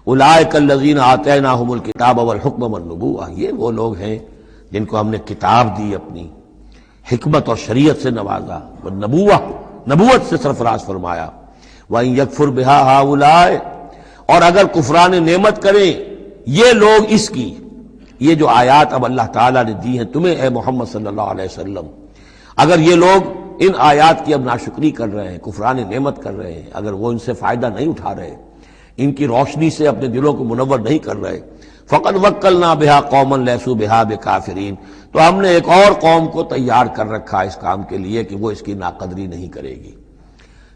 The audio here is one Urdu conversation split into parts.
اولئک الذین آتیناہم الکتاب والحکم والنبوۃ، یہ وہ لوگ ہیں جن کو ہم نے کتاب دی، اپنی حکمت اور شریعت سے نوازا، نبوت سے سرفراز فرمایا۔ وَإِن يَكْفُرْ بِهَا هَؤُلَاءِ، اور اگر کفران نعمت کریں یہ لوگ اس کی، یہ جو آیات اب اللہ تعالیٰ نے دی ہیں تمہیں اے محمد صلی اللہ علیہ وسلم، اگر یہ لوگ ان آیات کی اب ناشکری کر رہے ہیں، کفران نعمت کر رہے ہیں، اگر وہ ان سے فائدہ نہیں اٹھا رہے، ان کی روشنی سے اپنے دلوں کو منور نہیں کر رہے، فقد وکلنا بہا قوما لیسوا بہا بکافرین، تو ہم نے ایک اور قوم کو تیار کر رکھا اس کام کے لیے کہ وہ اس کی ناقدری نہیں کرے گی،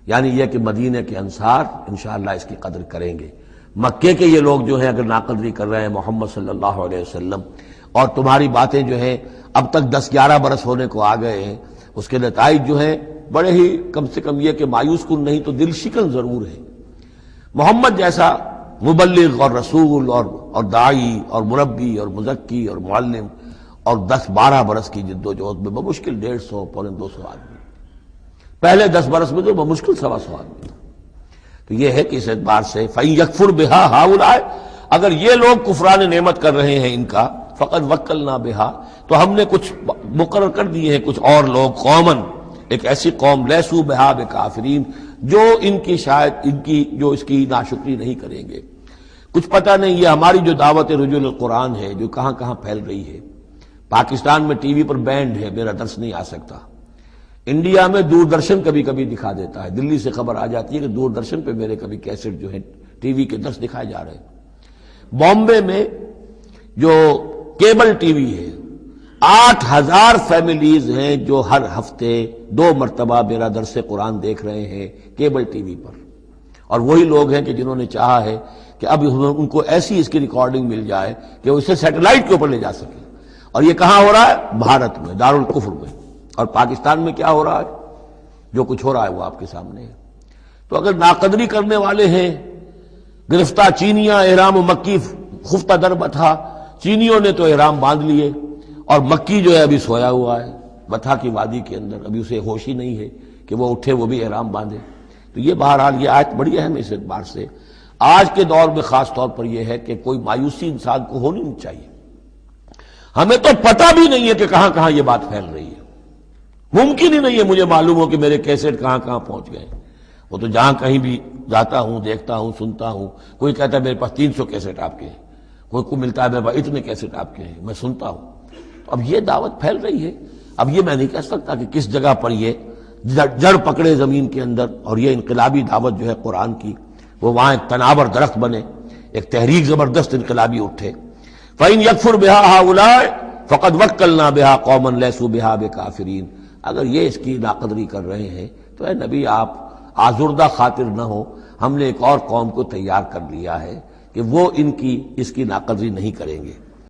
یعنی یہ کہ مدینہ کے انصار انشاءاللہ اس کی قدر کریں گے۔ مکے کے یہ لوگ جو ہیں اگر ناقدری کر رہے ہیں محمد صلی اللہ علیہ وسلم، اور تمہاری باتیں جو ہیں اب تک 10-11 برس ہونے کو آ گئے ہیں، اس کے نتائج جو ہیں بڑے ہی کم سے کم یہ کہ مایوس کن نہیں تو دل شکن ضرور ہے۔ محمد جیسا مبلغ اور رسول اور داعی اور مربی اور مزکی اور معلم، اور 10-12 برس کی جد و جہد میں بمشکل 150 پونے 200 آدمی، پہلے 10 برس میں تو بمشکل 125 آدمی تھا۔ تو یہ ہے کہ اس اعتبار سے فَإِن يَكْفُرْ بِهَا هَؤُلَاءِ، اگر یہ لوگ کفران نعمت کر رہے ہیں ان کا، فقد وکلنا بها، تو ہم نے کچھ مقرر کر دیے ہیں کچھ اور لوگ، قومن، ایک ایسی قوم، لیسوا بہا بکافرین، جو ان کی شاید ان کی جو اس کی ناشکری نہیں کریں گے۔ کچھ پتہ نہیں یہ ہماری جو دعوت رجوع القرآن ہے جو کہاں کہاں پھیل رہی ہے۔ پاکستان میں ٹی وی پر بینڈ ہے، میرا درس نہیں آ سکتا۔ انڈیا میں دوردرشن کبھی کبھی دکھا دیتا ہے، دلی سے خبر آ جاتی ہے کہ دوردرشن پہ میرے کبھی کیسٹ جو ہے ٹی وی کے درس دکھائے جا رہے ہیں۔ بامبے میں جو کیبل ٹی وی ہے، 8000 فیملیز ہیں جو ہر ہفتے 2 مرتبہ میرا درس قرآن دیکھ رہے ہیں کیبل ٹی وی پر، اور وہی لوگ ہیں کہ جنہوں نے چاہا ہے کہ اب ان کو ایسی اس کی ریکارڈنگ مل جائے کہ وہ اسے سیٹلائٹ کے اوپر لے جا سکے۔ اور یہ کہاں ہو رہا ہے؟ بھارت میں، دارالکفر میں۔ اور پاکستان میں کیا ہو رہا ہے؟ جو کچھ ہو رہا ہے وہ آپ کے سامنے ہے۔ تو اگر ناقدری کرنے والے ہیں، گرفتہ چینیاں احرام و مکی خفتہ در بتھا، چینیوں نے تو احرام باندھ لیے، اور مکی جو ہے ابھی سویا ہوا ہے بتھا کی وادی کے اندر، ابھی اسے ہوش ہی نہیں ہے کہ وہ اٹھے وہ بھی احرام باندھے۔ تو یہ بہرحال یہ آیت بڑی اہم ہے اس اعتبار سے، آج کے دور میں خاص طور پر یہ ہے کہ کوئی مایوسی انسان کو ہونی نہیں چاہیے۔ ہمیں تو پتہ بھی نہیں ہے کہ کہاں کہاں یہ بات پھیل رہی ہے، ممکن ہی نہیں ہے مجھے معلوم ہو کہ میرے کیسٹ کہاں کہاں پہنچ گئے۔ وہ تو جہاں کہیں بھی جاتا ہوں، دیکھتا ہوں، سنتا ہوں، کوئی کہتا ہے میرے پاس 300 کیسٹ آپ کے ہیں، کوئی کو ملتا ہے میرے پاس اتنے کیسٹ آپ کے ہیں، میں سنتا ہوں۔ اب یہ دعوت پھیل رہی ہے، اب یہ میں نہیں کہہ سکتا کہ کس جگہ پر یہ جڑ پکڑے زمین کے اندر، اور یہ انقلابی دعوت جو ہے قرآن کی وہ وہاں ایک تناور درخت بنے، ایک تحریک زبردست انقلابی اٹھے۔ فَإِن يَكْفُرْ بِهَا هَؤُلَاءِ فَقَدْ وَكَّلْنَا بِهَا قَوْمًا لَيْسُوا بِهَا بِكَافِرِينَ، اگر یہ اس کی ناقدری کر رہے ہیں تو اے نبی آپ آزردہ خاطر نہ ہو، ہم نے ایک اور قوم کو تیار کر لیا ہے کہ وہ اس کی ناقدری نہیں کریں گے۔